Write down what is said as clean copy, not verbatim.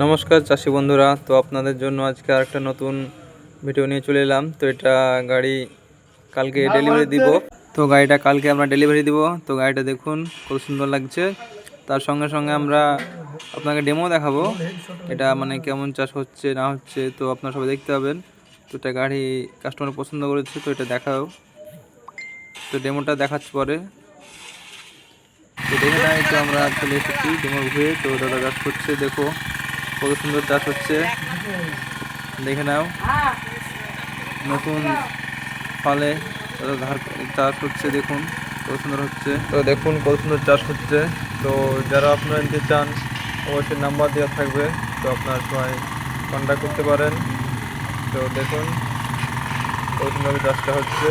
নমস্কার চাষি বন্ধুরা, তো আপনাদের জন্য আজকে আরেকটা নতুন ভিডিও নিয়ে চলে এলাম। তো এটা গাড়ি কালকে ডেলিভারি দিব। তো গাড়িটা কালকে আমরা ডেলিভারি দিব। তো গাড়িটা দেখুন কত সুন্দর লাগছে। তার সঙ্গে সঙ্গে আমরা আপনাকে ডেমো দেখাবো, এটা মানে কেমন চাষ হচ্ছে না হচ্ছে। তো আপনারা সবাই দেখতে পাবেন। তো এটা গাড়ি কাস্টমার পছন্দ করেছে, তো এটা দেখাও। তো ডেমোটা দেখাচ্ছি পরে। তো দেখে নাই, তো আমরা চলে এসেছি ডেমো ঘুরে। তো দাদা চাষ করছে, দেখো কত সুন্দর চাষ হচ্ছে, দেখে নাও। নতুন ফলে ধার চাষ হচ্ছে, দেখুন কত সুন্দর হচ্ছে। তো দেখুন কত সুন্দর চাষ হচ্ছে। তো যারা আপনারা নিতে চান অবশ্যই নাম্বার দেওয়া থাকবে, তো আপনারা সবাই কন্ট্যাক্ট করতে পারেন। তো দেখুন কত সুন্দর চাষটা হচ্ছে।